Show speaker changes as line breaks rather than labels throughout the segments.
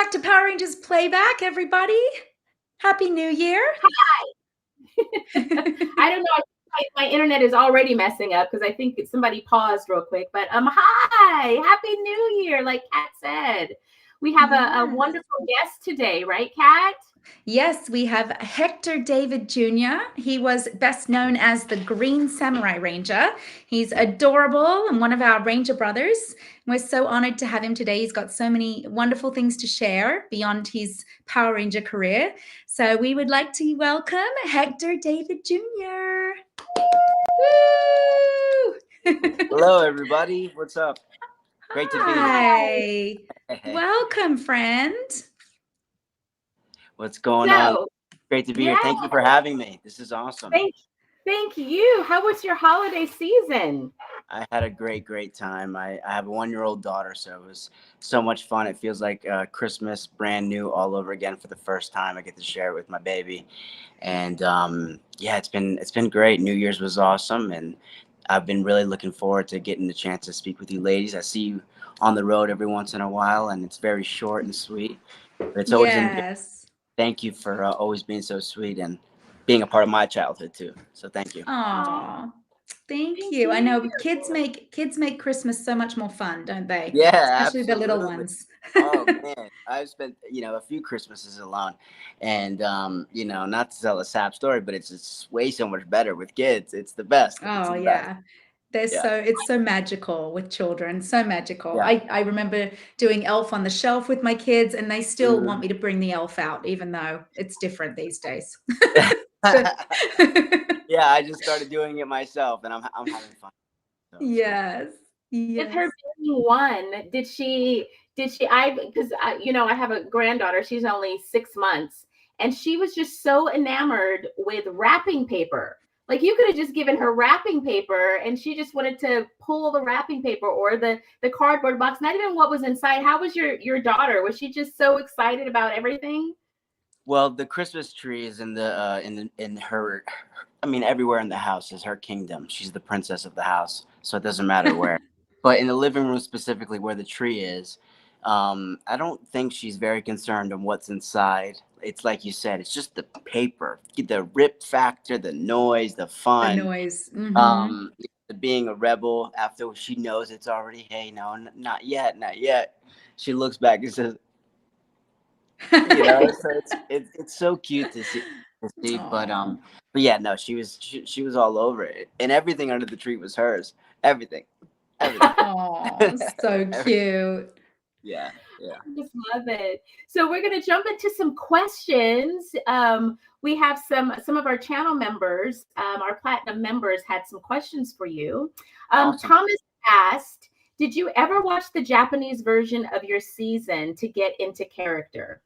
back to Power Rangers Playback, everybody. Happy New Year.
I don't know. My internet is already messing up because I think somebody paused real quick. But hi, Happy New Year, like Kat said. We have a wonderful guest today, right, Kat?
Yes, we have Hector David Jr. He was best known as the Green Samurai Ranger. He's adorable and one of our Ranger brothers. We're so honored to have him today. He's got so many wonderful things to share beyond his Power Ranger career. So we would like to welcome Hector David Jr. Woo!
Hello, everybody. What's up? Great to be here.
Hi. Welcome, friend.
What's going on? Great to be here. Thank you for having me. This is awesome.
Thank you. How was your holiday season?
I had a great time. I have a 1-year-old daughter, so it was so much fun. It feels like Christmas brand new all over again for the first time. I get to share it with my baby. And yeah, it's been great. New Year's was awesome, and I've been really looking forward to getting the chance to speak with you ladies. I see you on the road every once in a while, and it's very short and sweet. But it's always thank you for always being so sweet and being a part of my childhood too. So thank you.
Aww. Thank you. I know kids make Christmas so much more fun, don't they?
Yeah,
especially
absolutely.
The little ones.
Oh man, I've spent a few Christmases alone, and not to tell a sad story, but it's just way so much better with kids. It's the best.
Oh
yeah.
It's so magical with children, so magical.
Yeah.
I remember doing Elf on the Shelf with my kids, and they still want me to bring the elf out, even though it's different these days.
Yeah, I just started doing it myself, and I'm having fun.
So yes.
With her being one, did she? Because I have a granddaughter. She's only 6 months, and she was just so enamored with wrapping paper. Like you could have just given her wrapping paper and she just wanted to pull the wrapping paper or the cardboard box, not even what was inside. How was your daughter? Was she just so excited about everything?
Well, the Christmas tree is in her, I mean, everywhere in the house is her kingdom. She's the princess of the house, so it doesn't matter where. But in the living room specifically where the tree is, I don't think she's very concerned on what's inside. It's like you said, it's just the paper, the rip factor, the noise, the fun.
The noise.
Being a rebel after she knows it's already, hey, no, not yet. She looks back and says, so it's so cute to see. But yeah, no, she was all over it, and everything under the tree was hers. Everything.
Oh, so cute.
Yeah.
I just love it. So we're going to jump into some questions. We have some of our channel members, our platinum members, had some questions for you. Awesome. Thomas asked, "Did you ever watch the Japanese version of your season to get into character?"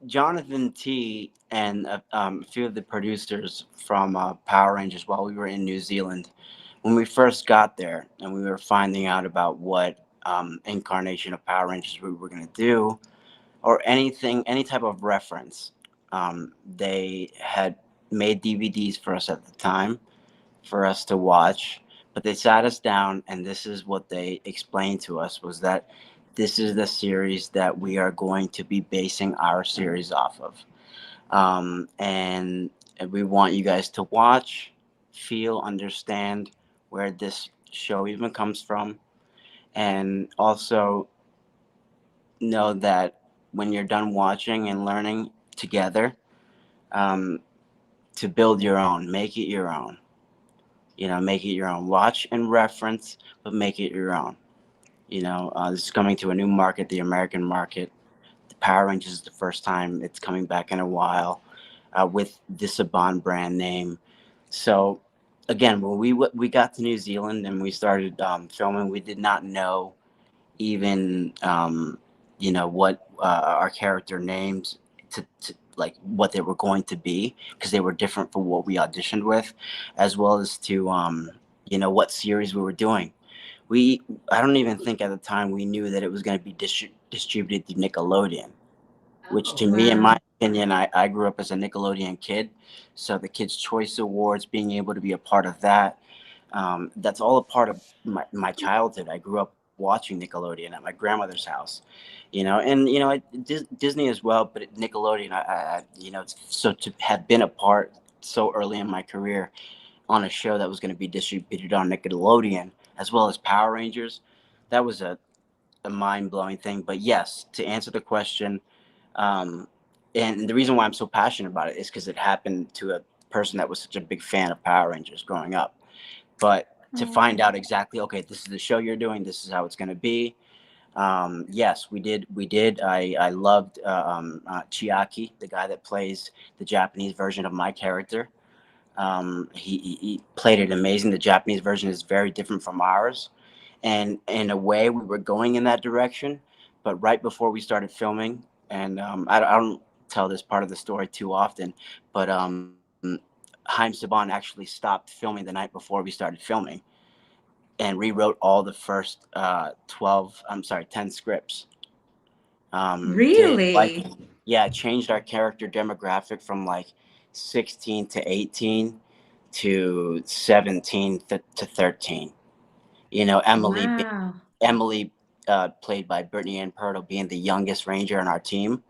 Jonathan T and a few of the producers from Power Rangers, while we were in New Zealand, when we first got there and we were finding out about what incarnation of Power Rangers we were going to do, or any type of reference, they had made DVDs for us at the time for us to watch, but they sat us down and this is what they explained to us, was that this is the series that we are going to be basing our series off of. And we want you guys to watch, feel, understand where this show even comes from. And also know that when you're done watching and learning together, to build your own, make it your own. Make it your own. Watch and reference, but make it your own. This is coming to a new market, the American market. The Power Rangers is the first time it's coming back in a while with the Saban brand name. So, again, when we got to New Zealand and we started filming, we did not know even, what our character names to like what they were going to be, because they were different from what we auditioned with, as well as to, what series we were doing. I don't even think at the time we knew that it was going to be distributed to Nickelodeon, which to me, in my opinion, I grew up as a Nickelodeon kid. So the Kids' Choice Awards, being able to be a part of that, that's all a part of my childhood. I grew up watching Nickelodeon at my grandmother's house, and Disney as well, but Nickelodeon, so to have been a part so early in my career on a show that was going to be distributed on Nickelodeon as well as Power Rangers, that was a mind blowing thing. But yes, to answer the question, um, and the reason why I'm so passionate about it is because it happened to a person that was such a big fan of Power Rangers growing up. But to find out exactly, okay, this is the show you're doing, this is how it's going to be. Yes, we did. We did. I loved Chiaki, the guy that plays the Japanese version of my character. He played it amazing. The Japanese version is very different from ours, and in a way, we were going in that direction. But right before we started filming, and I don't tell this part of the story too often, but Haim Saban actually stopped filming the night before we started filming and rewrote all the first 10 scripts. Did like,
Really?
yeah, changed our character demographic from like 16 to 18 to 17 to 13.
Wow.
Emily, played by Brittany Ann Purtle, being the youngest ranger on our team,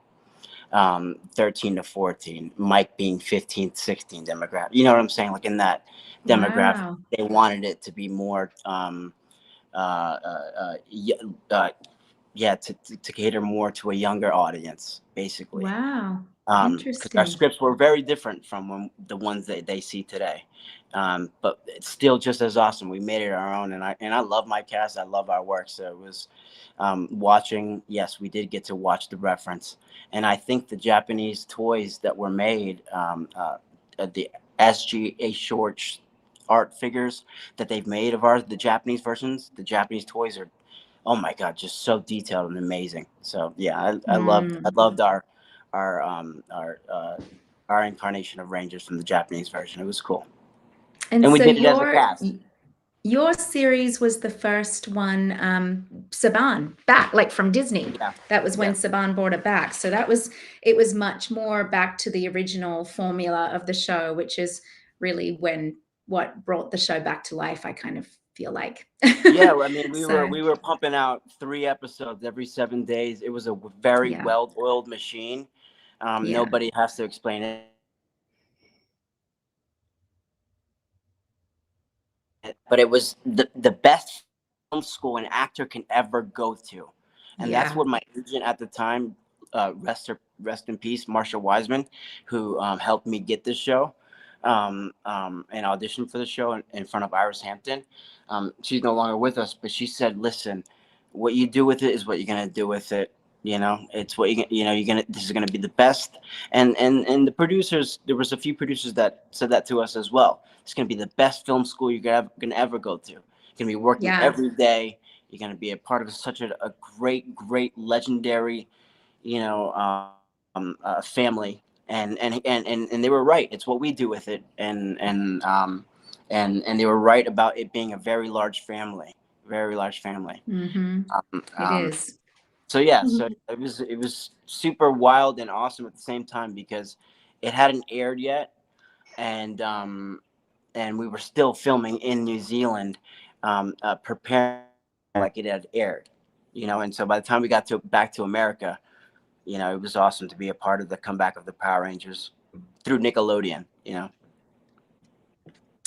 13 to 14, Mike being 15, 16 demographic. You know what I'm saying? Like in that demographic,
Wow.
they wanted it to be more, uh, uh, uh, y- uh, yeah, to cater more to a younger audience, basically.
Wow.
Because our
Interesting.
scripts were very different from the ones that they see today. But it's still just as awesome. We made it our own, and I love my cast. I love our work. So it was watching. Yes, we did get to watch the reference, and I think the Japanese toys that were made, the SGA Short art figures that they've made of ours, the Japanese versions, the Japanese toys are, oh my god, just so detailed and amazing. So yeah, I
Mm.
loved our our incarnation of Rangers from the Japanese version. It was cool,
And
and we
so
did it as a cast.
your series was the first one, Saban back, like from Disney.
Yeah,
That was when
yeah,
Saban brought it back. So it was much more back to the original formula of the show, which is really what brought the show back to life, I kind of feel like.
yeah. I mean,
So
we were pumping out 3 episodes every 7 days. It was a very
yeah,
well-oiled machine.
yeah,
Nobody has to explain it, but it was the best film school an actor can ever go to, and that's
yeah.
what my agent at the time, rest in peace, Marsha Wiseman, who helped me get this show, and audition for the show in front of Iris Hampton. She's no longer with us, but she said, "Listen, what you do with it is what you're gonna do with it. It's what you're gonna. This is gonna be the best." And the producers, there was a few producers that said that to us as well. It's gonna be the best film school you're gonna ever go to. You're gonna be working
Yeah.
every day. You're gonna be a part of such a great, legendary, family. And they were right. It's what we do with it, and they were right about it being a very large family.
Mm-hmm.
Um,
It
um,
is.
so yeah, so it was super wild and awesome at the same time because it hadn't aired yet, and we were still filming in New Zealand, preparing like it had aired, And so by the time we got to back to America, it was awesome to be a part of the comeback of the Power Rangers through Nickelodeon.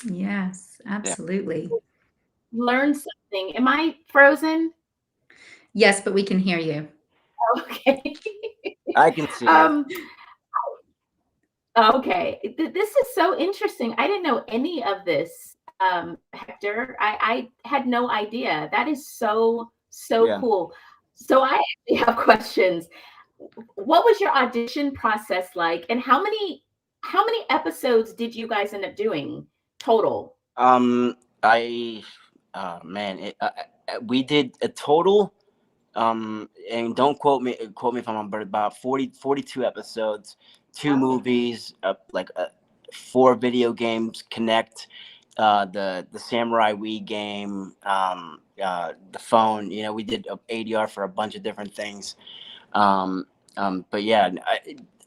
Yes,
Yeah,
absolutely.
Learn something. Am I frozen?
Yes, but we can hear you.
Okay.
I can see you.
um, okay. This is so interesting. I didn't know any of this, Hector. I had no idea. That is so
Yeah.
cool. So I actually have questions. What was your audition process like, and how many episodes did you guys end up doing total?
I, man, we did a total. And don't quote me if I'm wrong, but about 42 episodes, two
Oh,
movies, like 4 video games, Connect, the Samurai Wii game, the phone. We did a ADR for a bunch of different things. Um, but yeah,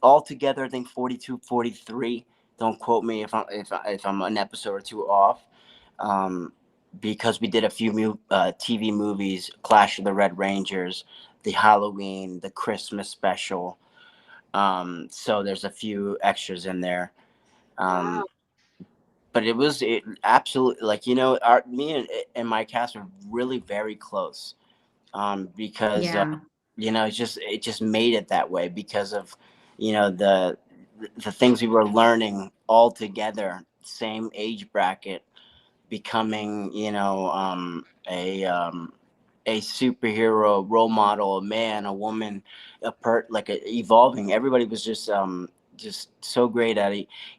altogether, I think 42, 43. Don't quote me if I'm an episode or two off. Um, because we did a few TV movies, Clash of the Red Rangers, the Halloween, the Christmas special. So there's a few extras in there.
Wow.
Um, but it absolutely, like, our me and my cast are really very close. Because
Yeah.
it just made it that way because of the things we were learning all together, same age bracket, becoming a superhero role model, a man, a woman, evolving. Everybody was just so great at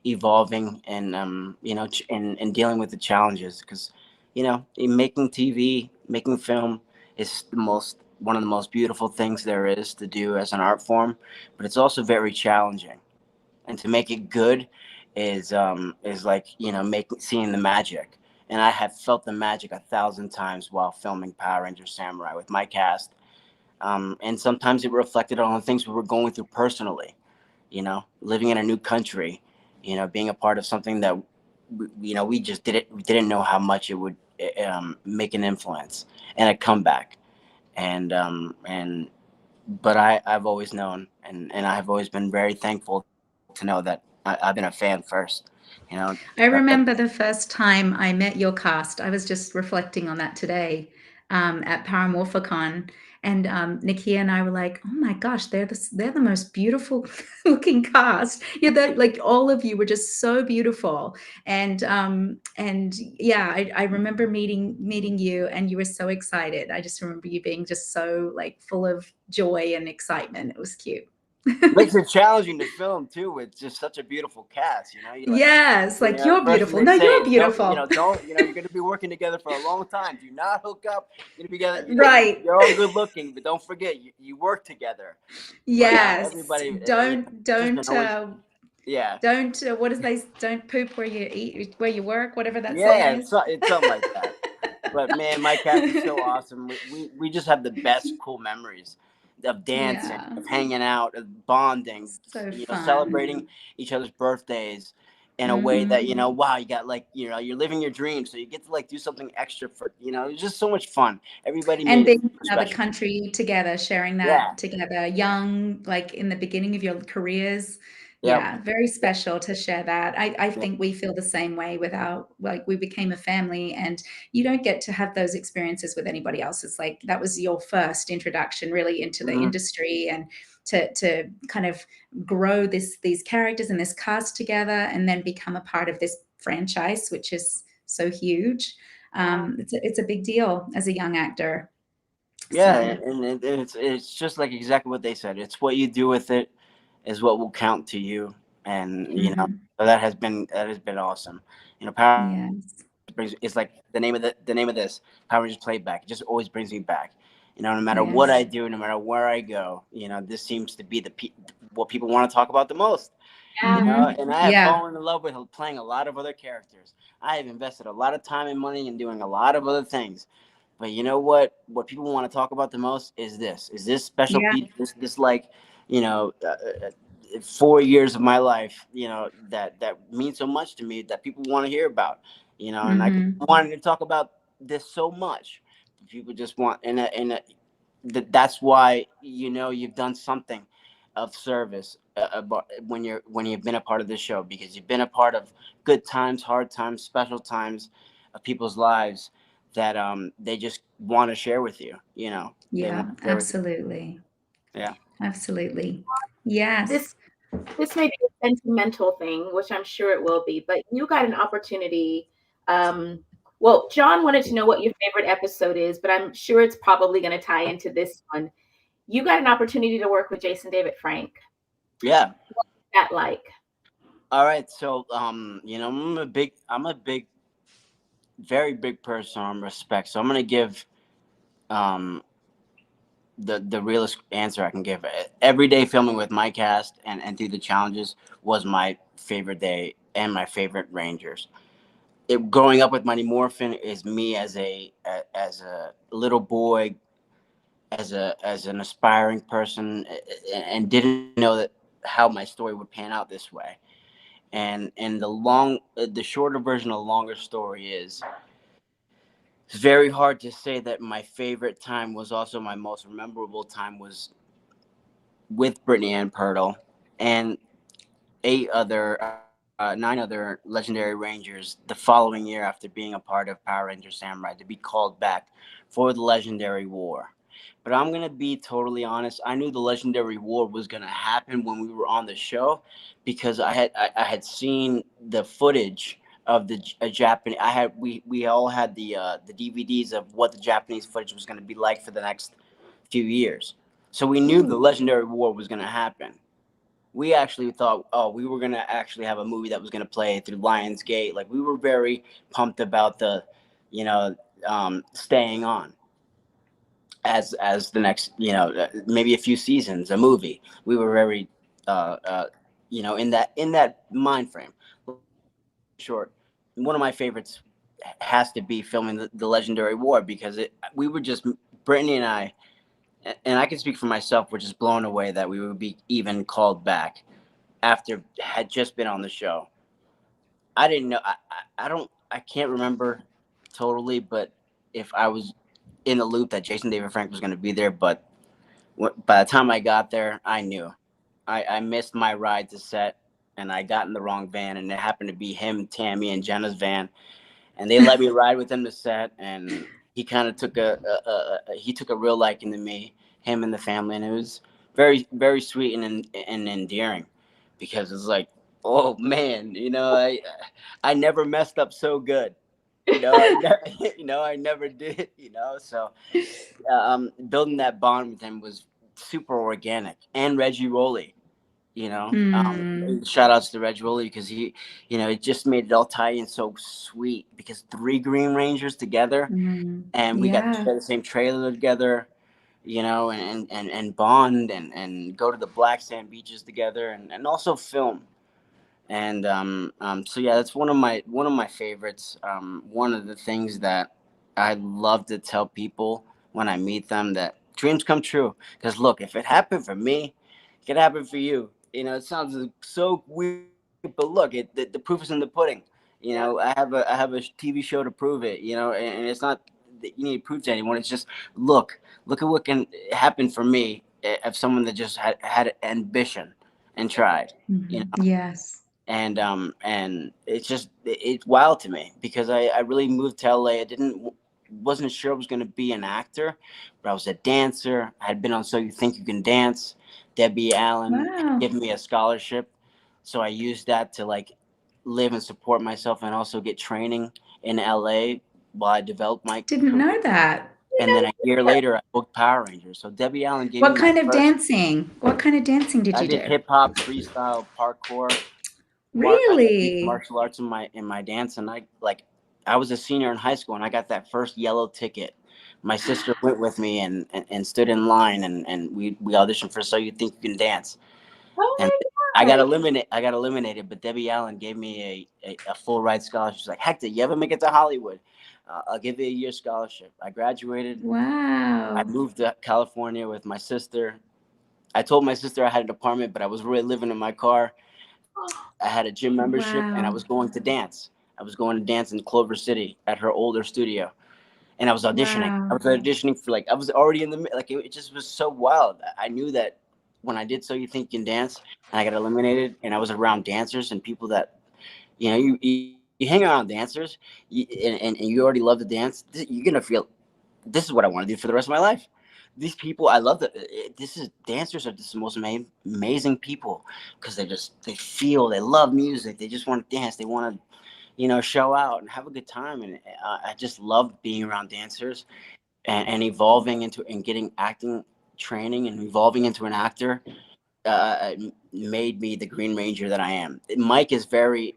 evolving, and and dealing with the challenges, because in making TV, making film is one of the most beautiful things there is to do as an art form, but it's also very challenging, and to make it good is like making seeing the magic. And I have felt the magic 1,000 times while filming Power Rangers Samurai with my cast. And sometimes it reflected on the things we were going through personally, living in a new country, being a part of something that we didn't know how much it would make an influence and a comeback. And but I've always known, and I've always been very thankful to know that I've been a fan first. You know,
I remember the first time I met your cast. I was just reflecting on that today at Paramorphicon, and Nakia and I were like, "Oh my gosh, they're the most beautiful looking cast." Yeah, that like all of you were just so beautiful, and yeah, I remember meeting you, and you were so excited. I just remember you being just so like full of joy and excitement. It was cute.
makes it challenging to film too with just such a beautiful cast. You like,
Yes, like you're
first thing
beautiful.
they
No,
say
you're
is don't,
beautiful.
you're going to be working together for a long time. Do not hook up. You're going to be together.
Right.
You're all good looking, but don't forget you work together. But
Yes.
everybody,
Don't
just been
don't
always, yeah,
don't what is they don't poop where you eat where you work, whatever that saying
yeah,
is.
it's something like that. But man, my cast is so awesome. We just have the best cool memories of dancing,
Yeah.
of hanging out, of bonding,
So
celebrating
fun.
each other's birthdays in a way that,
Mhm.
wow, you got, like, you're living your dream, so you get to like do something extra for, it was just so much fun. Everybody
And
made it
being in
super
another
special.
country together, sharing
Yeah.
that together, young, like in the beginning of your careers.
Yep.
Yeah, very
Yep.
special to share that. I
Yep.
think we feel the same way with our, like, we became a family, and you don't get to have those experiences with anybody else. It's like that was your first introduction really into the
Mhm.
industry, and to kind of grow these characters and this cast together, and then become a part of this franchise, which is so huge.
Wow.
It's a big deal as a young actor.
Yeah,
So,
and it's just like exactly what they said. It's what you do with it is what will count to you, and
mhm.
so that has been awesome. Power
Yes.
brings it's like the name of this Power Rangers Playback. It just always brings me back. No matter what I
Yes.
do, no matter where I go, this seems to be what people want to talk about the most.
Yeah.
And I have
Yeah.
fallen in love with playing a lot of other characters. I have invested a lot of time and money in doing a lot of other things. But you know what? What people want to talk about the most is this. Is this special
Yeah.
piece? This like, 4 years of my life. That means so much to me that people want to hear about. And I
Mhm.
wanted to talk about this so much. People just want, that's why you've done something of service when you've been a part of this show, because you've been a part of good times, hard times, special times of people's lives that they just want to share with you. They want
Yeah,
to share with you.
absolutely.
Yeah.
Absolutely.
This
Yes.
this may be a sentimental thing, which I'm sure it will be, but you got an opportunity. Um, well, John wanted to know what your favorite episode is, but I'm sure it's probably going to tie into this one. You got an opportunity to work with Jason David Frank.
Yeah.
That like,
All right. So I'm a big, very big person on respect. So I'm gonna give um the realest answer I can give. Every day filming with my cast and through the challenges was my favorite day and my favorite Rangers. Growing up with Mighty Morphin is me as a little boy, as an aspiring person, and didn't know that how my story would pan out this way. And the shorter version of the longer story is It's very hard to say that my favorite time was also my most memorable time was with Brittany Ann Purtle and nine other legendary Rangers the following year after being a part of Power Ranger Samurai to be called back for the Legendary War. But I'm gonna be totally honest. I knew the Legendary War was gonna happen when we were on the show, because I had seen the footage of the Japanese. We all had the DVDs of what the Japanese footage was gonna be like for the next few years. So we knew the Legendary War was gonna happen. We actually thought, oh, we were gonna actually have a movie that was gonna play through Lionsgate. Like, we were very pumped about the, you know, staying on as the next, maybe a few seasons, a movie. We were very, uh, uh, in that mind frame. Short, one of my favorites has to be filming the Legendary War, because we were just, Brittany and I, and I can speak for myself, were just blown away that we would be even called back after had just been on the show. I didn't know. I can't remember totally, but if I was in the loop that Jason David Frank was going to be there, but by the time I got there, I knew. I missed my ride to set, and I got in the wrong van, and it happened to be him, Tammy, and Jenna's van, and they let me ride with him to set, and he kind of took he took a real liking to me, him and the family, and it was very, very sweet and endearing, because it's like, oh man, I never messed up so good. I never did. So building that bond with him was super organic. And Reggie Rowley,
Mm,
shout outs to Reggie Rowley, because it just made it all tie in so sweet, because three Green Rangers together, and we got to
yeah.
share the same trailer together, and bond and go to the black sand beaches together, and also film. And so yeah, that's one of my favorites. One of the things that I love to tell people when I meet them, that dreams come true. Because look, if it happened for me, it can happen for you. It sounds so weird, but look, the proof is in the pudding.
Yeah.
I have a TV show to prove it. And it's not that you need to prove to anyone. It's just look at what can happen for me, if someone that just had ambition and tried.
Yes.
And it's wild to me, because I really moved to LA. I wasn't sure I was going to be an actor, but I was a dancer. I had been on So You Think You Can Dance. Debbie Allen had
Wow.
given me a scholarship, so I used that to like live and support myself, and also get training in LA while I developed my
Didn't
career.
know that.
And then a year later, I booked Power Rangers. So Debbie Allen gave me
What
my
kind of
first.
dancing? What kind of dancing did
I
you
did
do?
hip hop, freestyle, parkour. I used
Really?
martial arts in my dance, and I was a senior in high school, and I got that first yellow ticket. My sister went with me, and stood in line, and we auditioned for So You Think You Can Dance,
Oh
and I
my
got
God.
eliminated, but Debbie Allen gave me a full ride scholarship. She's like, Hector, you ever make it to Hollywood? I'll give you a year scholarship. I graduated. I
Wow.
moved to California with my sister. I told my sister I had an apartment, but I was really living in my car. I had a gym membership, and I
Wow.
was going to dance. I was going to dance in Clover City at her older studio, and I was auditioning. I
Wow.
was auditioning for, like, I was already in the, like, it just was so wild. I knew that when I did So You Think You Can Dance, and I got eliminated, and I was around dancers and people that, you hang around dancers, and you already love to dance. You're gonna feel, this is what I want to do for the rest of my life. These people, I love that. This is Dancers are just the most amazing people, because they feel, they love music, they just want to dance, they want to, show out and have a good time. And I just loved being around dancers, and evolving into, and getting acting training, and evolving into an actor. Made me the Green Ranger that I am. Mike is very,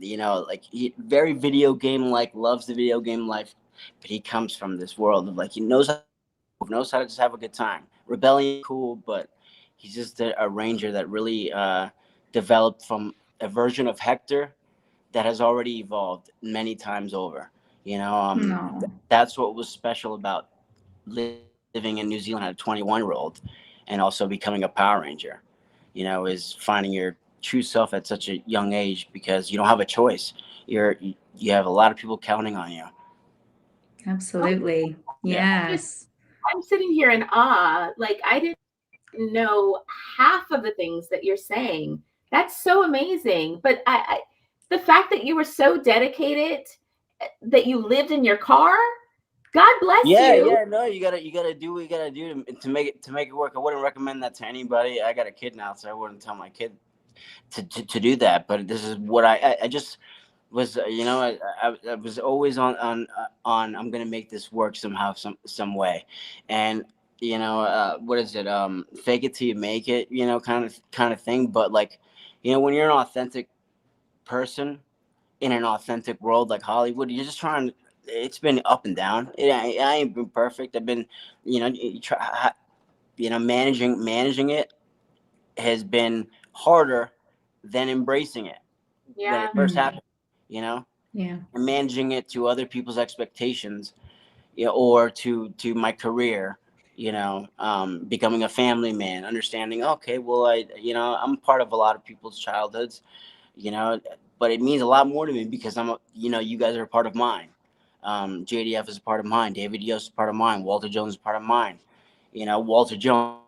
like, very video game like, loves the video game life, but he comes from this world of, like, he knows how to move, knows how to just have a good time. Rebellion, cool, but he's just a ranger that really developed from a version of Hector that has already evolved many times over.
No.
That's what was special about living in New Zealand as a 21-year-old, and also becoming a Power Ranger. Is finding your true self at such a young age, because you don't have a choice. You have a lot of people counting on you.
Absolutely.
Yeah.
Yes.
I'm sitting here in awe. Like, I didn't know half of the things that you're saying. That's so amazing. But the fact that you were so dedicated, that you lived in your car, God bless
Yeah,
you.
yeah, no, you gotta do what you gotta do to make it work. I wouldn't recommend that to anybody. I got a kid now, so I wouldn't tell my kid to do that. But this is what I just was, I was always on. I'm gonna make this work somehow, some way, and what is it? Fake it till you make it, kind of thing. But like, when you're an authentic person in an authentic world like Hollywood, you're just trying. It's been up and down. I ain't been perfect. I've been, you try, managing it has been harder than embracing it when it
Yeah.
first happened. You know,
Yeah.
and managing it to other people's expectations, or to my career. Becoming a family man, understanding. Okay, well, I'm part of a lot of people's childhoods. you know, but it means a lot more to me because you guys are a part of mine. JDF is a part of mine. David Yost is a part of mine. Walter Jones is a part of mine. Walter Jones,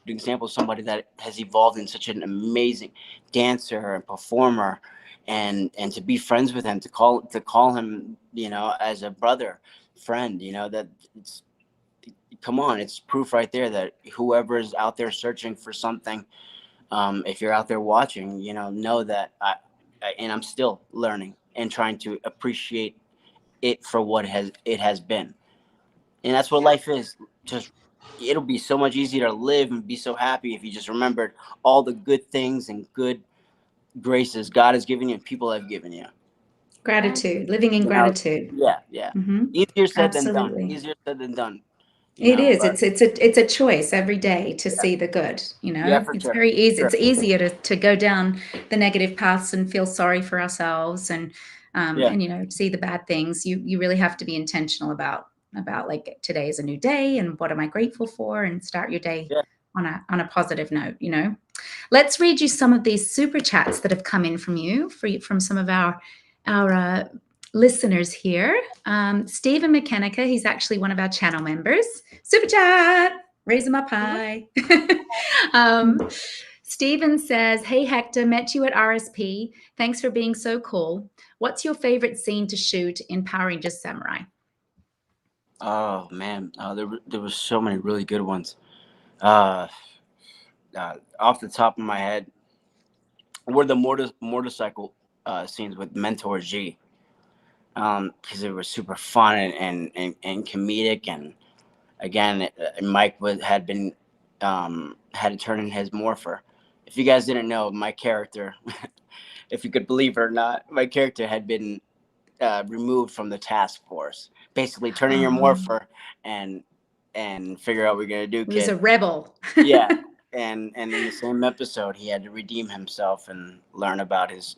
good example, of somebody that has evolved in such an amazing dancer and performer, and to be friends with him, to call him, as a brother, friend, that it's come on, it's proof right there that whoever is out there searching for something, if you're out there watching, know that and I'm still learning and trying to appreciate it for what it has been, and that's what
Yeah.
life is. Just it'll be so much easier to live and be so happy if you just remembered all the good things and good graces God has given you and people have given you.
Yes.
Gratitude, living in
You know,
gratitude.
yeah, yeah.
Hmm.
Easier said than done.
Absolutely.
Easier said than done.
It is.
But
It's a choice every day to
yeah,
see the good,
yeah, for
It's
sure,
very easy.
sure.
It's easier to go down the negative paths and feel sorry for ourselves
Yeah,
and see the bad things. You really have to be intentional about like today is a new day and what am I grateful for, and start your day
yeah.
on a positive note. Let's read you some of these super chats that have come in from some of our listeners here. Stephen McKennica, he's actually one of our channel members. Super chat, raise him up high. um, Stephen says, "Hey Hector, met you at RSP. Thanks for being so cool. What's your favorite scene to shoot in Power Rangers Samurai?"
Oh man, there was so many really good ones. Uh, Off the top of my head, were the motorcycle scenes with Mentor G, because it was super fun and comedic, and again, Mike had to turn in his morpher. If you guys didn't know, my character, if you could believe it or not, my character had been removed from the task force. Basically, turn in your morpher and figure out what you're gonna do,
He was a
kid.
rebel.
Yeah, and in the same episode, he had to redeem himself and learn about his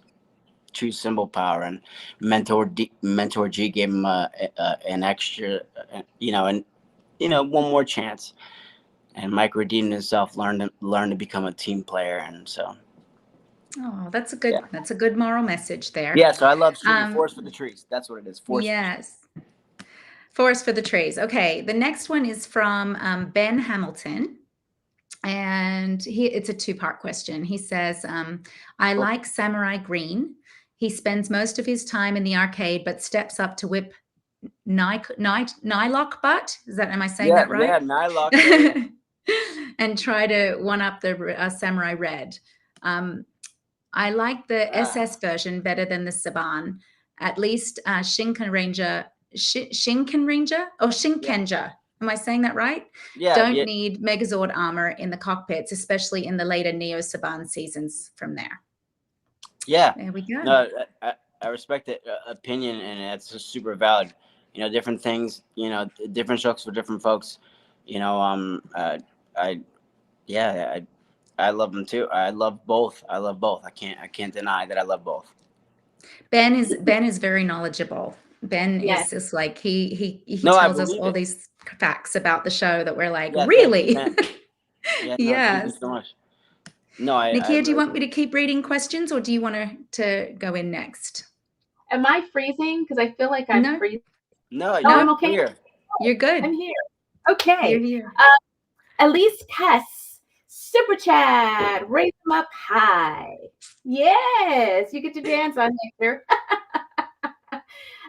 true symbol power. And Mentor G gave him an extra, and one more chance. And Mike redeemed himself, learned to become a team player, and so
Oh, that's a
yeah,
good moral message there.
yeah. So I love shooting
Um,
forest for the trees. That's what it is. Forest for the trees.
yes. Forest for the trees. Okay, the next one is from Ben Hamilton, and it's a two-part question. He says, "I
Cool.
like Samurai Green. He spends most of his time in the arcade, but steps up to whip Nylock butt. Am I saying
Yeah,
that right?
yeah. Nylock. Yeah, yeah.
And try to one up the Samurai Red. I like the
Ah,
SS version better than the Saban. At least Shinken Ranger, Shinken Ranger? Oh,
yeah,
Shinkenja. Am I saying that right?
yeah,
Don't
yeah,
need Megazord armor in the cockpits, especially in the later Neo Saban seasons from there.
yeah.
There we go.
No, I respect the opinion, and it's just super valid. Different things. Different strokes for different folks. I yeah, I love them too. I love both. I can't deny that I love both.
Ben is very knowledgeable. Ben
Yes.
is just like he
No, I
tells us
believe
all
it.
these facts about the show that we're like,
Yeah, thank you,
really?
man. Yeah, no, thank you
Yes.
so much. No, I
Nakia, do you
really
want me
do.
to keep reading questions, or do you want to go in next?
Am I freezing? Because I feel like I'm
No,
freezing.
No,
Oh,
you're
I'm okay.
here.
You're
I'm
good.
here.
You're
Okay.
here.
Elise Tess, super chat, raise them up high. Yes, you get to dance on Hector.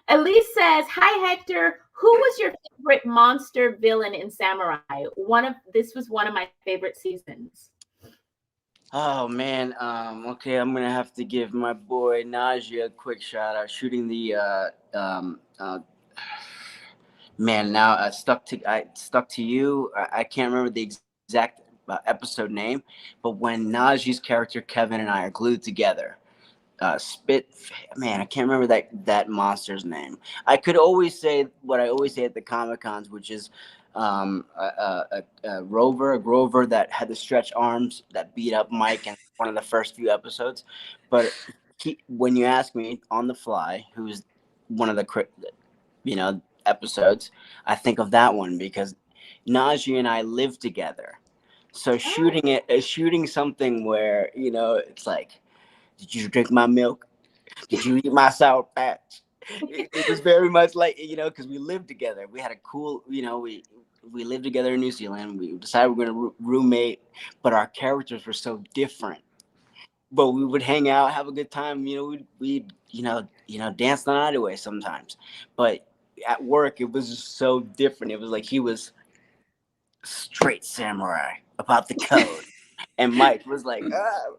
Elise says, "Hi Hector, who was your favorite monster villain in Samurai? This was one of my favorite seasons."
Oh man, okay, I'm gonna have to give my boy Najee a quick shout out, shooting the man. Now I stuck to you. I can't remember the exact episode name, but when Najee's character Kevin and I are glued together, spit man, I can't remember that monster's name. I could always say what I always say at the Comic Cons, which is a rover, a grover that had the stretch arms that beat up Mike in one of the first few episodes. But when you ask me on the fly who's one of the episodes, I think of that one because Najee and I live together. So shooting something where it's like, did you drink my milk? Did you eat my sour patch? It was very much like, because we lived together. We had a cool, we lived together in New Zealand. We decided we were going to roommate, but our characters were so different. But we would hang out, have a good time. We'd dance the night away sometimes. But at work, it was just so different. It was like he was straight samurai about the code, and Mike was like, oh.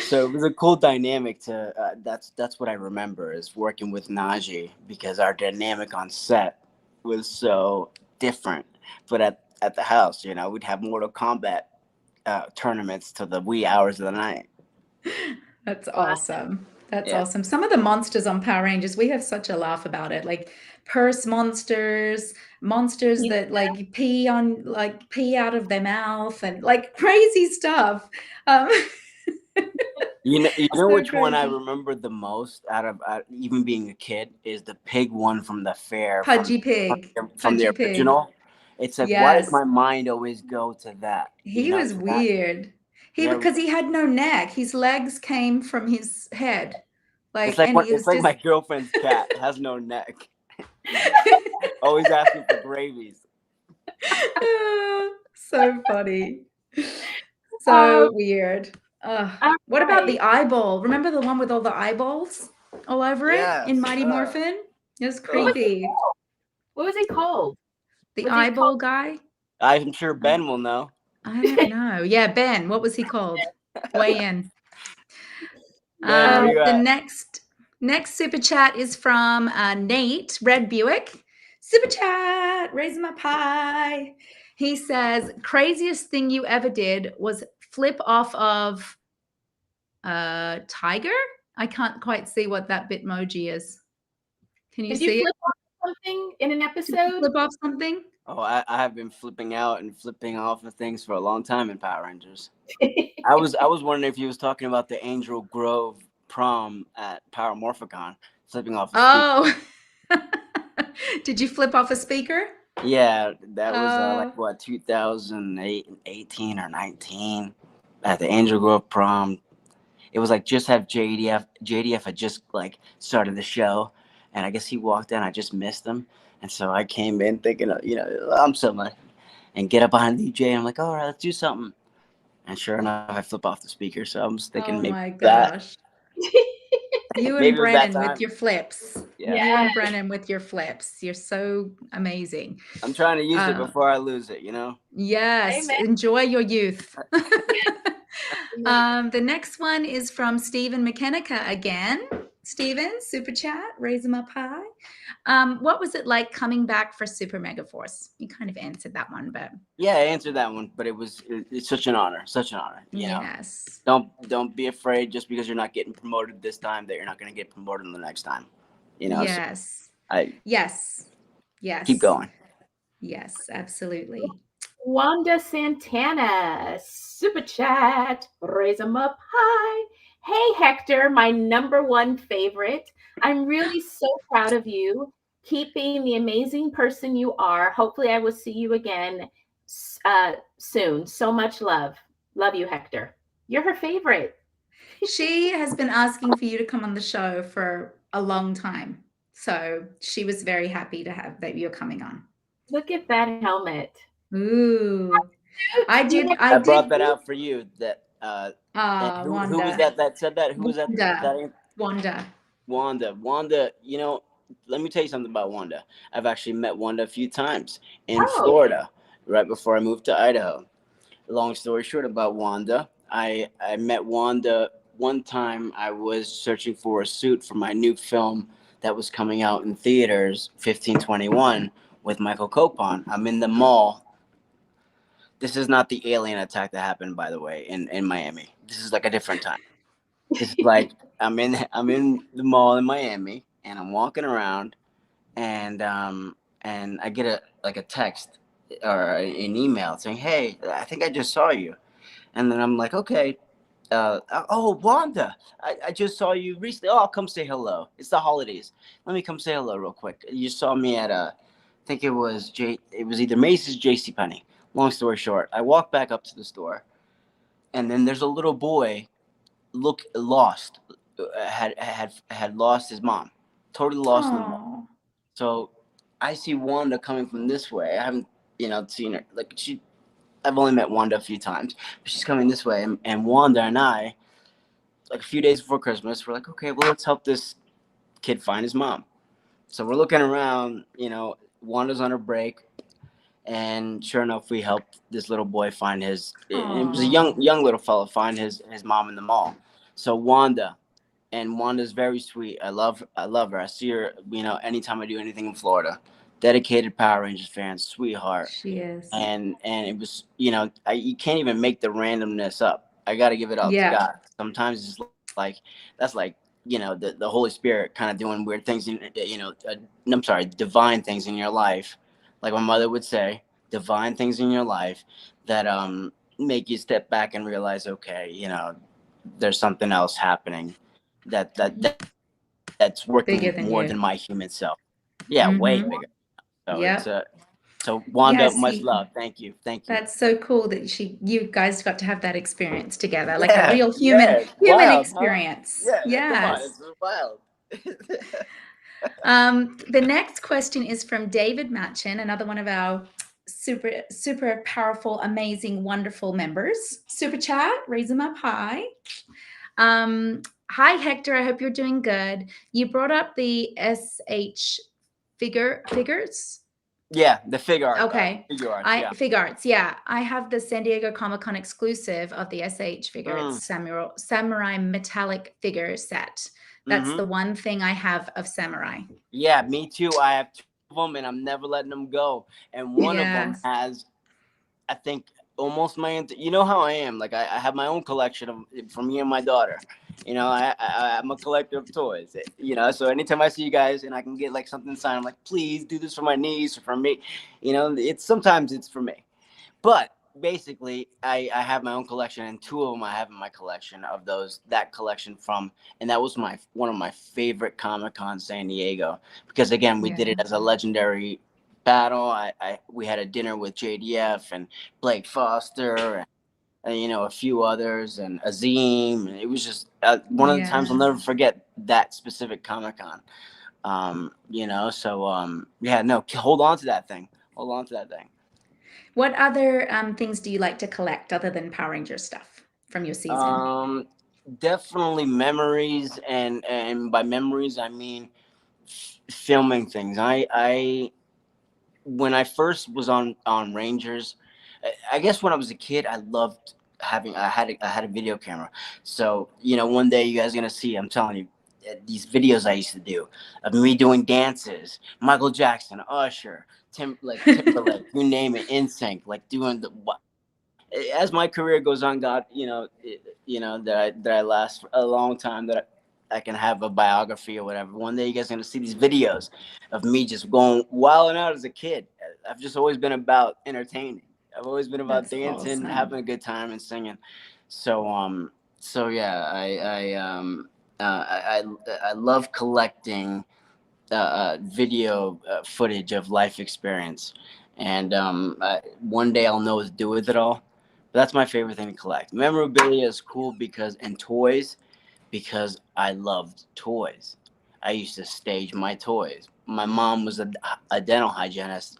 So it was a cool dynamic to. That's what I remember is working with Najee because our dynamic on set was so different. But at the house, we'd have Mortal Kombat tournaments to the wee hours of the night.
That's
Wow.
awesome. That's
Yeah.
awesome. Some of the monsters on Power Rangers, we have such a laugh about it. Like purse monsters, monsters
Yeah.
that pee out of their mouth and like crazy stuff. Um,
You know
so
which one I
crazy.
remember the most out of even being a kid is the pig one from the fair
Pudgy Pig.
from the
Pudgy Pig.
original. It's like, why does
Yes.
my mind always go to that?
He was
That,
weird.
yeah,
Because he had no neck. His legs came from his head. And he
it's
was
like
just
my girlfriend's cat has no neck. Always asking for gravies.
so funny.
Um,
So weird.
all
What about
right.
the eyeball? Remember the one with all the eyeballs all over it in
Yes.
Mighty Morphin? It was
What was he
creepy.
called? What was he called?
The
Was he called?
eyeball guy?
I'm sure Ben will know.
I don't know. Yeah, Ben. What was he called? Weigh in.
Ben, where you
The
at?
next super chat is from Nate Red Buick. Super chat, raising my pie. He says, craziest thing you ever did was flip off of tiger. I can't quite see what that bitmoji is. Can you
Did you
see it?
flip off something in an
Did you
episode?
flip off something?
Oh, I have been flipping out and flipping off of things for a long time in Power Rangers. I was wondering if you was talking about the Angel Grove prom at Power Morphicon, flipping off a speaker.
Oh, did you flip off a speaker?
Yeah, that was like
Oh,
what 2008, 18 or 19 at the Angel Grove prom. It was like just have JDF. JDF had just like started the show, and I guess he walked in. I just missed him, and so I came in thinking, I'm somebody, and get up behind the DJ. And I'm like, all right, let's do something. And sure enough, I flip off the speaker. So I'm just thinking
oh
maybe
my
that,
gosh. You and
maybe it was that
Brennan with
time.
your flips.
Yeah,
You
Yeah.
and Brennan with your flips. You're so amazing.
I'm trying to use it
Uh,
before I lose it.
yes,
Amen.
enjoy your youth.
Yeah.
The next one is from Stephen McKennica again. Stephen, super chat, raise them up high. What was it like coming back for Super Mega Force? You kind of answered that one, but
Yeah, I answered that one, but it's such an honor,
yes.
Don't be afraid just because you're not getting promoted this time that you're not going to get promoted the next time. So
Yes.
I
Yes. Yes.
keep going.
Yes, absolutely.
Wanda Santana, super chat, raise them up high. Hey, Hector, my number one favorite. I'm really so proud of you. Keep being the amazing person you are. Hopefully, I will see you again soon. So much love. Love you, Hector. You're her favorite.
She has been asking for you to come on the show for a long time. So she was very happy to have that you're coming on.
Look at that helmet.
Ooh, I
You
did.
know,
I
I
did.
brought that out for you. That and who was
Wanda,
that said that? Who was that?
Wanda,
That
Wanda.
Wanda. You know, let me tell you something about Wanda. I've actually met Wanda a few times in
oh,
Florida, right before I moved to Idaho. Long story short about Wanda, I met Wanda one time. I was searching for a suit for my new film that was coming out in theaters, 1521, with Michael Copon. I'm in the mall. This is not the alien attack that happened, by the way, in Miami. This is like a different time. This is like I'm in the mall in Miami, and I'm walking around, and I get a text or an email saying, "Hey, I think I just saw you." And then I'm like, okay, oh, Wanda, I just saw you recently. Oh, I'll come say hello. It's the holidays. Let me come say hello real quick. You saw me at I think it was either Macy's or J.C. Penney. Long story short, I walk back up to the store, and then there's a little boy, look lost, had lost his mom, totally lost in the mall.
Oh,
So I see Wanda coming from this way. I haven't, seen her. Like I've only met Wanda a few times, but she's coming this way, and Wanda and I, like a few days before Christmas, we're like, okay, well, let's help this kid find his mom. So we're looking around, Wanda's on her break, and sure enough, we helped this little boy find his. It was a
oh,
young little fella find his mom in the mall. So Wanda's very sweet. I love her. I see her, anytime I do anything in Florida. Dedicated Power Rangers fan, sweetheart.
she is.
And it was, you can't even make the randomness up. I got to give it all to
Yeah,
God. Sometimes it's like that's like, the Holy Spirit kind of doing weird things in, I'm sorry, divine things in your life, like my mother would say, divine things in your life that make you step back and realize, okay, there's something else happening that's working
bigger than
more than
you.
my human self. Yeah, way
Mm-hmm.
bigger. So it's
Yep.
so
Yeah,
Wanda, much
see,
love. Thank you. Thank you.
that's so cool that you guys got to have that experience together, like a
Yeah,
real
yeah, it's
human
wild, huh?
experience.
Yeah, come on,
Yes.
it's wild.
The next question is from David Matchin, another one of our super powerful, amazing, wonderful members. Super chat, raise them up high. Hi Hector, I hope you're doing good. You brought up the SH figures.
Yeah, the figure art,
Okay.
figure arts.
I
Yeah.
Fig Arts, yeah. I have the San Diego Comic-Con exclusive of the SH figure.
Mm,
It's samurai metallic figure set. That's
mm-hmm.
the one thing I have of samurai.
Yeah, me too. I have two of them, and I'm never letting them go. And one of them
Yes.
has, I think, almost you know how I am. Like I have my own collection of for me and my daughter. I'm a collector of toys. So anytime I see you guys and I can get like something signed, I'm like, please do this for my niece or for me. It's sometimes it's for me. But basically, I have my own collection, and two of them I have in my collection of that collection from, and that was one of my favorite Comic Con San Diego, because again we did
Yeah.
it as a legendary battle. We had a dinner with JDF and Blake Foster and a few others and Azim, and it was just one of the times I'll never
Yes.
forget that specific Comic Con. Yeah, no, hold on to that thing. Hold on to that thing.
What other things do you like to collect other than Power Ranger stuff from your season?
Um, Definitely memories, and by memories I mean filming things. I when I first was on Rangers, I guess when I was a kid, I loved having. I had a video camera, so one day you guys are gonna see. I'm telling you, these videos I used to do of me doing dances, Michael Jackson, Usher, Timberlake, you name it, NSYNC, like doing the as my career goes on, God, that I last for a long time, that I can have a biography or whatever. One day, you guys are gonna see these videos of me just going wild and out as a kid. I've just always been about entertaining. I've always been about
That's
dancing,
awesome.
having a good time, and singing. So yeah, I love collecting video footage of life experience, and one day I'll know what to do with it all. But that's my favorite thing to collect. Memorabilia is cool and toys, because I loved toys. I used to stage my toys. My mom was a dental hygienist,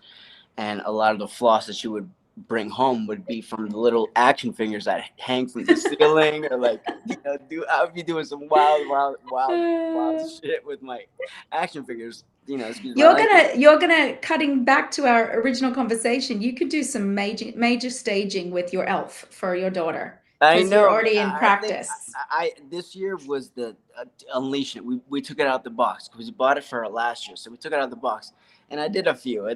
and a lot of the floss that she would bring home would be from the little action figures that hang from the ceiling, or like, I would be doing some wild
Uh,
shit with my action figures. Excuse my
You're
language.
gonna cutting back to our original conversation. You could do some major staging with your elf for your daughter
I
because you're
know, man.
already in
I think
practice.
this year was the unleashing it. We took it out the box because we bought it for her last year, so we took it out of the box, and I did a few.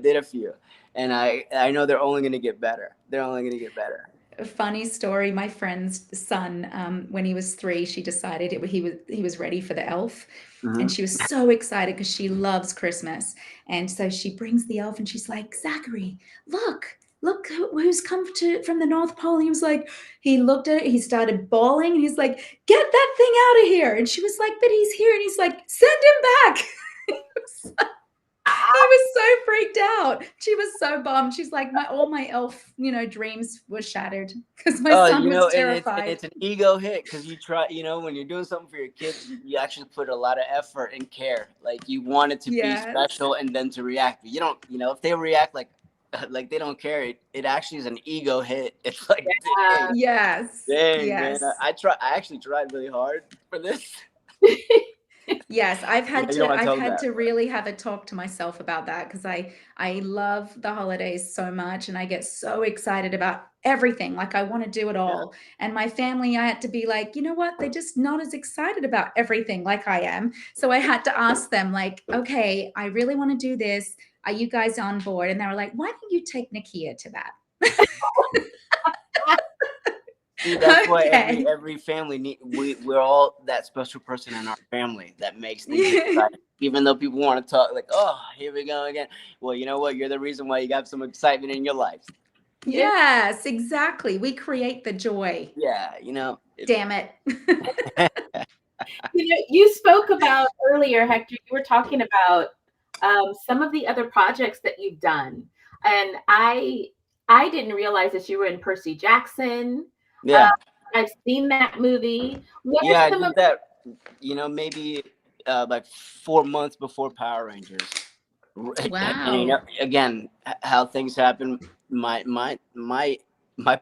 And I know they're only gonna get better. They're only gonna get better.
A funny story. My friend's son, when he was 3, she decided he was ready for the elf,
Hmm.
and she was so excited because she loves Christmas. And so she brings the elf, and she's like, "Zachary, look who's come from the North Pole." And he was like, he looked at it, he started bawling, and he's like, "Get that thing out of here!" And she was like, "But he's here," and he's like, "Send him back." He was so freaked out. She was so bummed. She's like, all my elf, dreams were shattered because my
Oh,
son was
and
terrified.
it's an ego hit because you try, when you're doing something for your kids, you actually put a lot of effort and care. Like you want it to be
Yes.
special and then to react. But you don't, if they react like like they don't care, it actually is an ego hit. It's like, dang,
Yes.
dang, man.
Yes.
I actually tried really hard for this.
Yes,
You don't want to
I've
tell them
had
that,
to
but
really have a talk to myself about that because I love the holidays so much and I get so excited about everything. Like I want to do it
yeah.
all. And my family, I had to be like, you know what? They're just not as excited about everything like I am. So I had to ask them, like, okay, I really want to do this. Are you guys on board? And they were like, why don't you take Nakia to that?
See, that's why
Okay.
every family we're all that special person in our family that makes things exciting. Even though people want to talk like, oh, here we go again. Well, you know what? You're the reason why you got some excitement in your life.
Yes, exactly. We create the joy.
Yeah,
Damn it.
You spoke about earlier, Hector, you were talking about some of the other projects that you've done. And I didn't realize that you were in Percy Jackson. Uh,
yeah,
I've seen that movie. What are
yeah. I
some of
did that. Maybe like 4 months before Power Rangers. And
Wow.
again, how things happen. My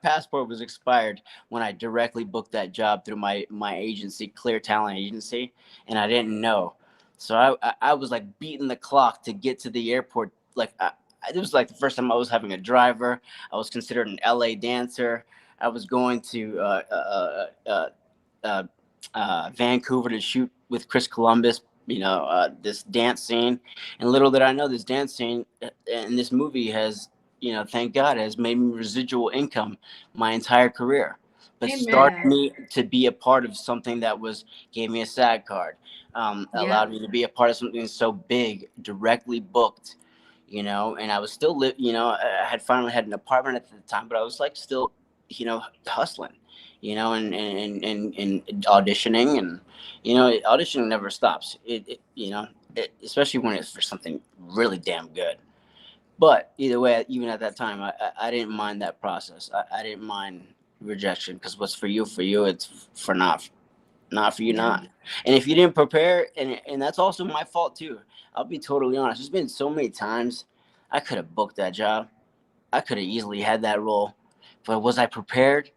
passport was expired when I directly booked that job through my agency, Clear Talent Agency, and I didn't know. So I was like beating the clock to get to the airport. Like it was like the first time I was having a driver. I was considered an LA dancer. I was going to uh, Vancouver to shoot with Chris Columbus. This dance scene, and little did I know, this dance scene in this movie has, thank God, has made me residual income my entire career. But started
Amen.
Amen.
me to be a part of something that gave me a SAG card, allowed
Yep.
me to be a part of something so big, directly booked. And I was still I had finally had an apartment at the time, but I was like still, hustling, and auditioning, and auditioning never stops. Especially when it's for something really damn good. But either way, even at that time, I didn't mind that process. I didn't mind rejection because what's for you, it's for not for you,
Yeah.
not. And if you didn't prepare, and that's also my fault too. I'll be totally honest. There's been so many times I could have booked that job. I could have easily had that role, but was I prepared?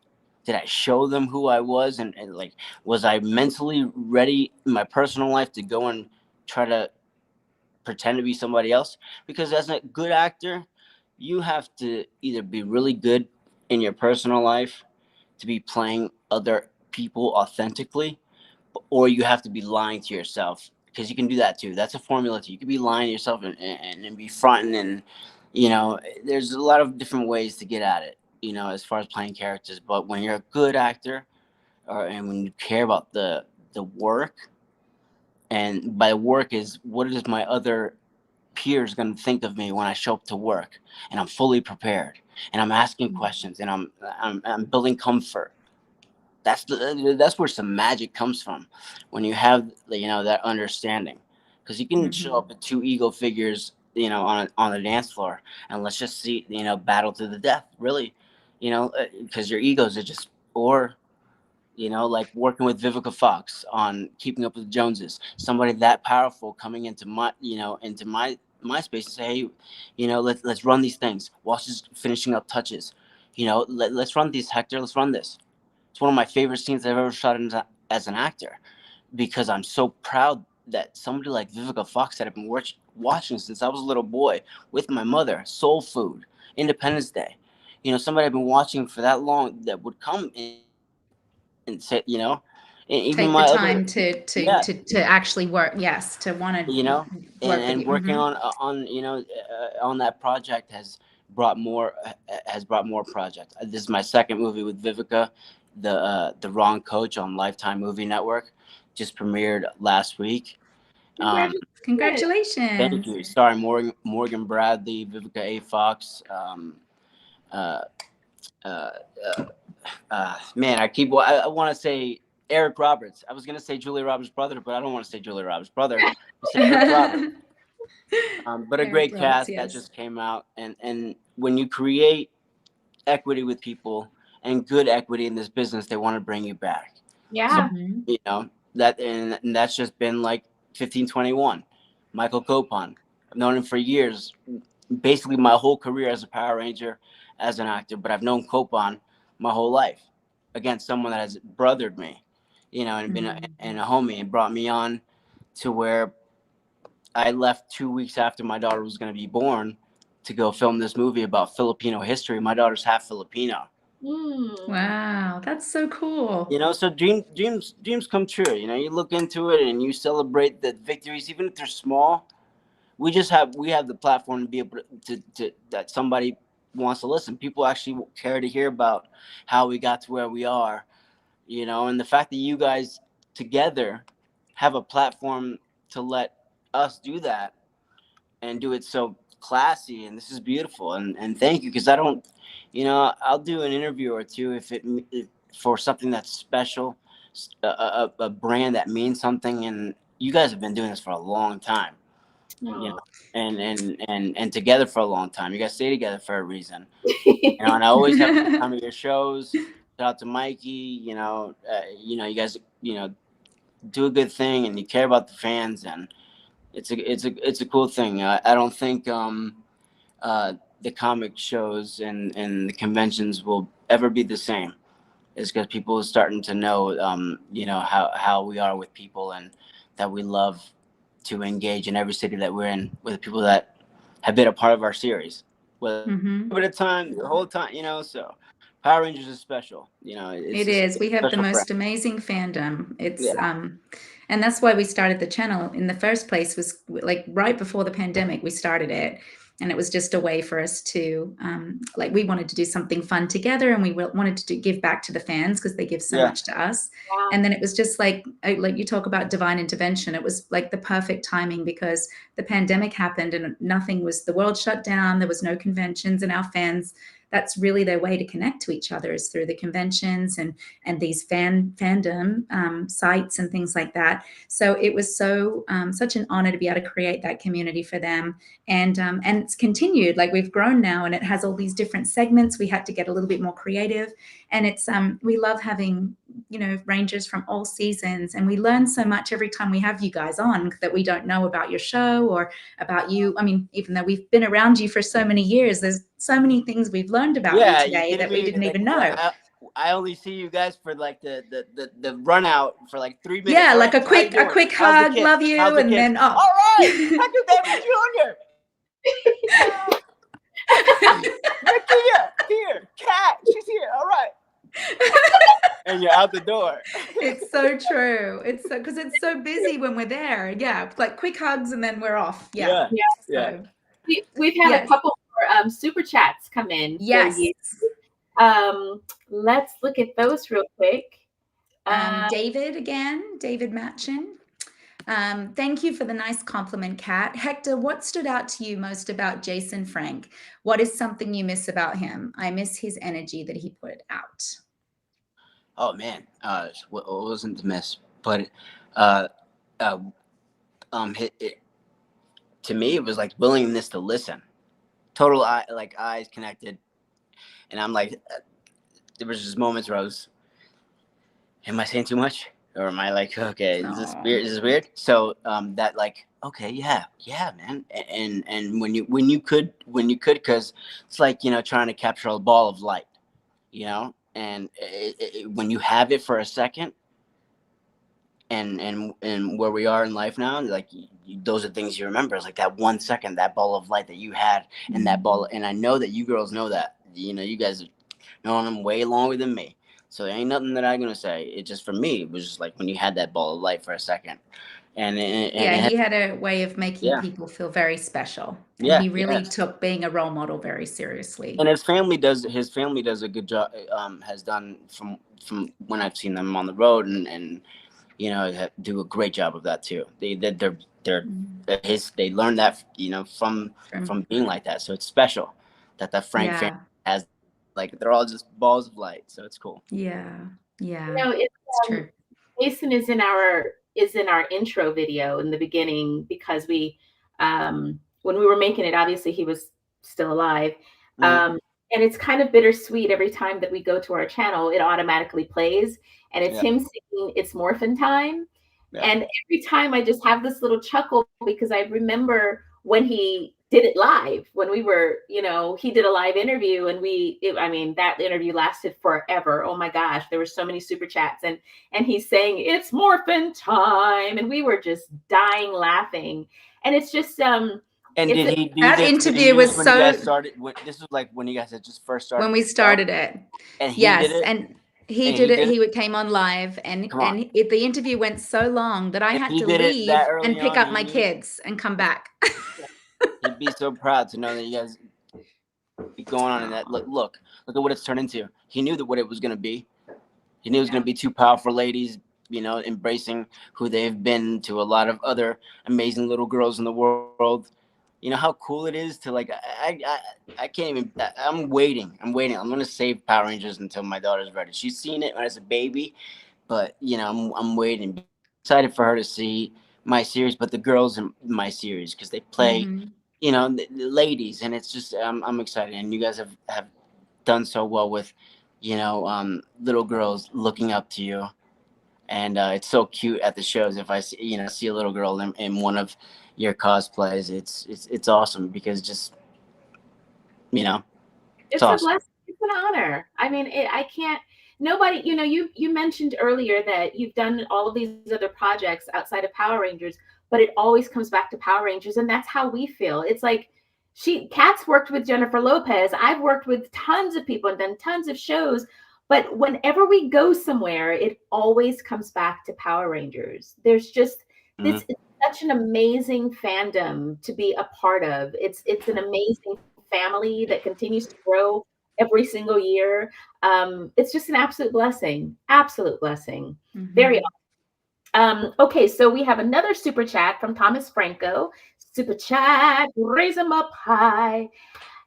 Did I show them who I was, and like, was I mentally ready in my personal life to go and try to pretend to be somebody else? Because as a good actor, you have to either be really good in your personal life to be playing other people authentically, or you have to be lying to yourself, because you can do that too. That's a formula too. You can be lying to yourself and be fronting, and there's a lot of different ways to get at it, as far as playing characters. But when you're a good actor, and when you care about the work, and by work is what is my other peers going to think of me when I show up to work, and I'm fully prepared, and I'm asking questions, and I'm building comfort. That's where some magic comes from, when you have that understanding, because you can show
Hmm.
up with two ego figures, on the dance floor, and let's just see, battle to the death, really, because your egos are just, or You know, like working with Vivica Fox on Keeping Up with the Joneses, somebody that powerful coming into my, into my space and say, hey, let's run these things. Walsh is finishing up touches. Let's run these, Hector. Let's run this. It's one of my favorite scenes I've ever shot as an actor, because I'm so proud that somebody like Vivica Fox that I've been watching since I was a little boy with my mother, Soul Food, Independence Day, somebody I've been watching for that long, that would come and say, even
Take the
my
time
other, yeah,
to actually work. Yes, to want to work with
and
you.
working
Mm-hmm.
on that project brought more has brought more projects. This is my second movie with Vivica. The Wrong Coach on Lifetime Movie Network just premiered last week. Thank
Congratulations.
you. Starring Morgan Bradley, Vivica A. Fox. Uh, uh, Man, I want to say Eric Roberts. I was gonna say Julia Roberts' brother, but I don't want to say Julia Roberts' brother. I say Eric Roberts. But a
Eric
great
Roberts,
cast that
yes.
just came out, and when you create equity with people and good equity in this business, they want to bring you back. So
Yeah.
Mm-hmm.
and that's just been like 1521. Michael Copon, I've known him for years, basically my whole career as a Power Ranger, as an actor, but I've known Copon my whole life. Again, someone that has brothered me, and been and a homie, and brought me on to where I left 2 weeks after my daughter was going to be born to go film this movie about Filipino history. My daughter's half Filipino.
Wow, that's so cool.
So dreams come true. You look into it and you celebrate the victories, even if they're small. We have the platform to be able to that somebody wants to listen. People actually care to hear about how we got to where we are. And the fact that you guys together have a platform to let us do that and do it so classy, and this is beautiful, and thank you, because I don't, I'll do an interview or two if for something that's special, a brand that means something, and you guys have been doing this for a long time, and together for a long time. You guys stay together for a reason, and I always have a good time at your shows. Shout out to Mikey. You guys, do a good thing, and you care about the fans, and it's a cool thing. I don't think the comic shows and the conventions will ever be the same. It's because people are starting to know, how we are with people, and that we love to engage in every city that we're in with the people that have been a part of our series, whether at a time, the whole time. So Power Rangers is special.
It is. We have the most amazing fandom. It's and that's why we started the channel in the first place, was like right before the pandemic we started it, and it was just a way for us to like, we wanted to do something fun together, and we wanted to give back to the fans because they give so much to us. And then it was just like you talk about divine intervention. It was like the perfect timing, because the pandemic happened and the world shut down. There was no conventions, and our fans, that's really their way to connect to each other, is through the conventions and these fandom sites and things like that. So it was such an honor to be able to create that community for them. And it's continued. Like, we've grown now, and it has all these different segments. We had to get a little bit more creative, and it's we love having Rangers from all seasons, and we learn so much every time we have you guys on that we don't know about your show or about you. I mean, even though we've been around you for so many years, there's so many things we've learned about you today that we didn't even know.
I only see you guys for like the run out for like 3 minutes.
Yeah, like a quick hug, love you, and then
all right, Hector David Jr. Nakia, here, Kat, she's here. All right. And you're out the door.
It's so true. It's so, because it's so busy when we're there. Yeah, like quick hugs and then we're off. Yeah. So,
we've had a couple more super chats come in.
Yes.
Let's look at those real quick.
David Matchin. Thank you for the nice compliment, Kat. Hector, what stood out to you most about Jason Frank? What is something you miss about him? I miss his energy that he put out.
Oh man, what wasn't to miss? But to me, it was like willingness to listen. Total eyes connected, and I'm like, there was just moments where am I saying too much? Or am I like, okay, is this
Oh,
weird? Is this weird? So that like, okay, yeah, man. And when you could, because it's like, trying to capture a ball of light, and when you have it for a second, and where we are in life now, like those are things you remember. It's like that 1 second, that ball of light that you had, and that ball. And I know that you girls know that. You guys know them way longer than me. So there ain't nothing that I'm gonna say. It just, for me, it was just like when you had that ball of light for a second, and
yeah, he had a way of making
yeah,
people feel very special, and
yeah,
he really
yes.
took being a role model very seriously.
And his family does a good job. Has done from when I've seen them on the road, and do a great job of that too. They're they learned that from
From
being like that. So it's special that Frank family
yeah,
has, like, they're all just balls of light. So it's cool.
yeah, yeah,
It's
it's true.
Jason is in our intro video in the beginning because when we were making it, obviously he was still alive.
Mm,
And it's kind of bittersweet every time that we go to our channel, it automatically plays and it's
yeah,
him singing It's Morphin Time.
yeah,
And every time I just have this little chuckle because I remember when he did it live, when we were, he did a live interview and that interview lasted forever. Oh my gosh, there were so many super chats and he's saying it's morphin time and we were just dying laughing. And it's just
And
it's
did
a,
he do
That
this? Did he
interview
do this
was
when you guys
so
started? This was like when you guys had just first
when
started
we
the show,
started it.
and he did
Yes,
it,
and he
and
did
he
it.
did it.
He came on live, and
Come on,
the interview went so long that I
if
had
he
to
did it that
leave and
early
pick
on,
up
he
my
knew.
kids and come back.
He'd be so proud to know that you guys be going on, and that
Oh,
look at what it's turned into. He knew that what it was going to be. He knew it was going
yeah.
to be two powerful ladies, embracing who they've been to a lot of other amazing little girls in the world. You know how cool it is to, like, I can't even. I'm waiting. I'm going to save Power Rangers until my daughter's ready. She's seen it as a baby, but I'm waiting. Excited for her to see my series, but the girls in my series, because they play,
Mm-hmm.
the ladies, and it's just, I'm excited, and you guys have done so well with, little girls looking up to you, and it's so cute at the shows. If I see a little girl in one of your cosplays, it's awesome, because just, you know it's
it's a
awesome.
blessing. It's an honor. I mean, I can't. Nobody, you mentioned earlier that you've done all of these other projects outside of Power Rangers, but it always comes back to Power Rangers, and that's how we feel. It's like Kat's worked with Jennifer Lopez. I've worked with tons of people and done tons of shows, but whenever we go somewhere, it always comes back to Power Rangers. There's just
Mhm.
this. It's such an amazing fandom to be a part of. It's an amazing family that continues to grow every single year. It's just an absolute blessing. Absolute blessing. Very
Mm-hmm.
okay, so we have another super chat from Thomas Franco. Super chat, raise them up high.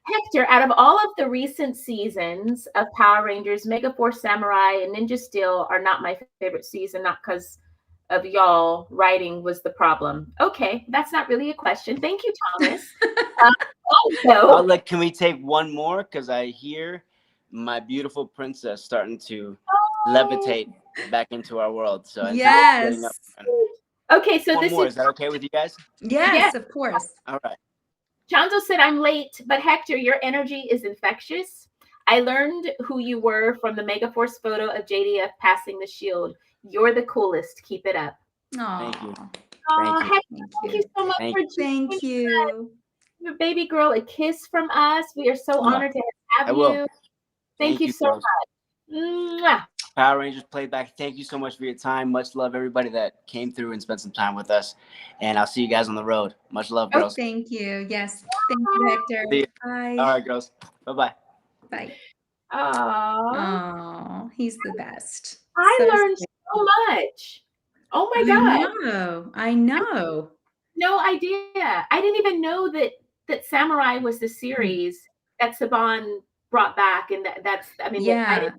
Hector, out of all of the recent seasons of Power Rangers, Mega Force Samurai and Ninja Steel are not my favorite season, not because of y'all writing was the problem. Okay, that's not really a question. Thank you, Thomas. Um, also,
Can we take one more? Because I hear my beautiful princess starting to
oh,
levitate back into our world. So I think it's getting up.
Yes.
okay, so
One
this
more.
is
Is that okay with you guys?
yes.
Yes, of course.
All right.
Chanzo said, I'm late, but Hector, your energy is infectious. I learned who you were from the Megaforce photo of JDF passing the shield. You're the coolest. Keep it up.
Thank you.
Oh,
Thank
Oh,
you.
Hector,
thank
thank you
you.
so much
Thank
for joining
Thank you.
your baby girl. A kiss from us. We are so
you.
honored to
I
have
will.
you. Thank
Thank
you
you,
so
girls.
much. Mwah.
Power Rangers Playback. Thank you so much for your time. Much love, everybody that came through and spent some time with us. And I'll see you guys on the road. Much love,
Okay.
girls.
Thank you. Yes. Thank you, Hector.
See you. All
Bye.
right, girls. Bye-bye.
Bye.
Aw,
Oh, he's the best.
I
So
learned
sweet.
so much. Oh my
I
God.
know. I know.
No idea. I didn't even know that Samurai was the series that Saban brought back, and that's. I mean, that
Yeah.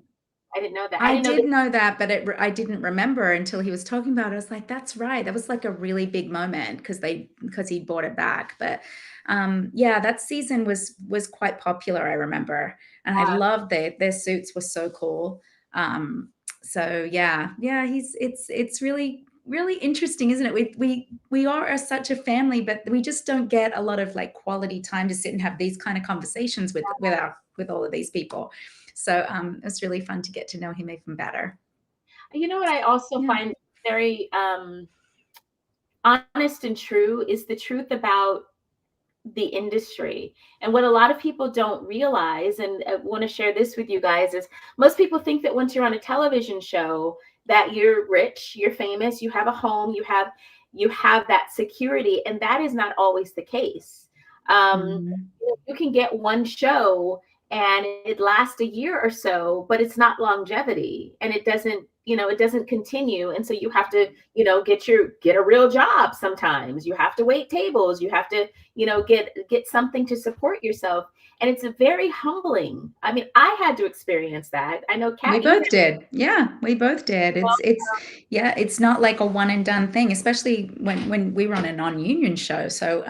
I didn't know that. I
I
didn't know
did
that.
know that, but I didn't remember until he was talking about it. I was like, "That's right." That was like a really big moment because he brought it back. But yeah, that season was quite popular. I remember, and I loved their suits were so cool. Um, So yeah, it's really interesting, isn't it? We are such a family, but we just don't get a lot of like quality time to sit and have these kind of conversations with all of these people. So it's really fun to get to know him even better.
You know what I also
Yeah.
find very honest and true is the truth about the industry. And what a lot of people don't realize, and I want to share this with you guys, is most people think that once you're on a television show that you're rich, you're famous, you have a home, you have that security, and that is not always the case. Um,
Mm.
you can get one show and it lasts a year or so, but it's not longevity, and it doesn't continue. And so you have to, get a real job. Sometimes you have to wait tables, you have to, get something to support yourself. And it's a very humbling. I mean, I had to experience that. I know,
We
Kat, you
both did. Yeah, we both did. It's not like a one and done thing, especially when we were on a non-union show. So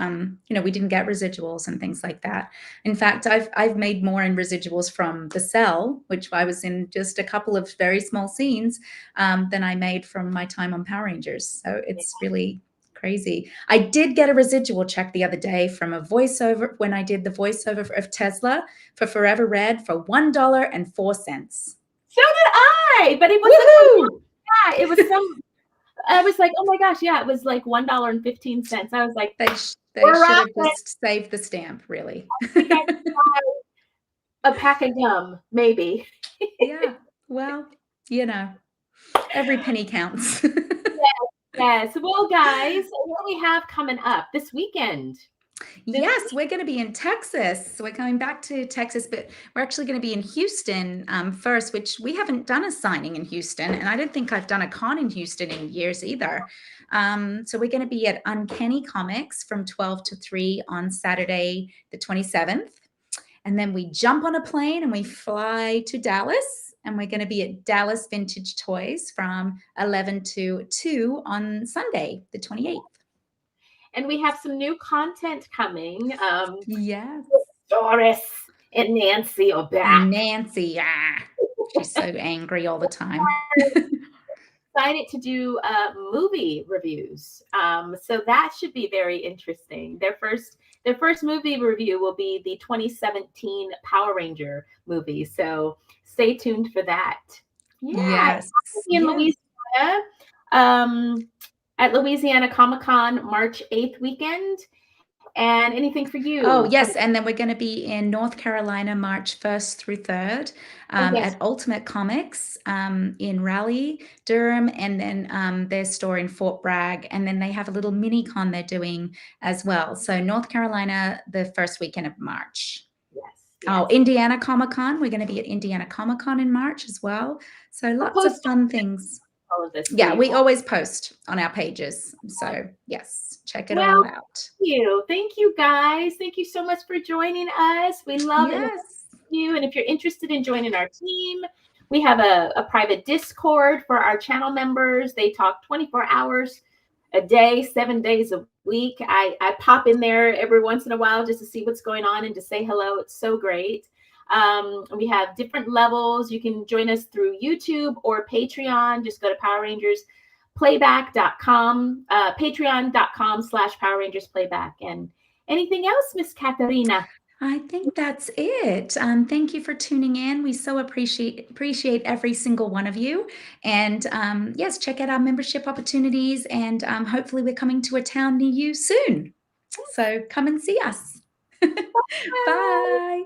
we didn't get residuals and things like that. In fact, I've made more in residuals from The Cell, which I was in just a couple of very small scenes, than I made from my time on Power Rangers. So it's really crazy. I did get a residual check the other day from a voiceover when I did the voiceover of Tesla for Forever Red for $1.04.
so did I, but it was
Woohoo!
yeah, it was I was like, oh my gosh, yeah, it was like $1.15. I was like,
They
we're
should
at
have
it.
just saved the stamp, really.
I think I could buy a pack of gum, maybe.
Yeah. Well, every penny counts.
Yes. Well, guys, what do we have coming up this weekend?
Yes, we're going to be in Texas. So we're going back to Texas, but we're actually going to be in Houston first, which we haven't done a signing in Houston. And I don't think I've done a con in Houston in years either. So we're going to be at Uncanny Comics from 12 to 3 on Saturday, the 27th. And then we jump on a plane and we fly to Dallas. And we're going to be at Dallas Vintage Toys from 11 to 2 on Sunday, the 28th.
And we have some new content coming.
Yes.
Doris and Nancy are back.
Nancy, she's so angry all the time.
Excited to do movie reviews. So that should be very interesting. Their first movie review will be the 2017 Power Ranger movie. So stay tuned for that. Yeah.
Yes.
In Louisiana, at Louisiana Comic-Con March 8th weekend. And anything for you?
Oh, yes. And then we're going to be in North Carolina, March 1st through 3rd at Ultimate Comics in Raleigh, Durham, and then their store in Fort Bragg. And then they have a little mini con they're doing as well. So North Carolina, the first weekend of March.
Yes.
Oh, Indiana Comic-Con. We're going to be at Indiana Comic-Con in March as well. So lots of fun things.
All of this.
Yeah, we always post on our pages. So yes, check it all out.
Thank you guys. Thank you so much for joining us. We love you. And if you're interested in joining our team, we have a private Discord for our channel members. They talk 24 hours a day, 7 days a week. I pop in there every once in a while just to see what's going on and to say hello. It's so great. We have different levels. You can join us through YouTube or Patreon. Just go to PowerRangersPlayback.com, Patreon.com/Power Rangers Playback. And anything else, Miss Katharina?
I think that's it. Thank you for tuning in. We so appreciate every single one of you. And yes, check out our membership opportunities. And hopefully we're coming to a town near you soon. So come and see us. Bye.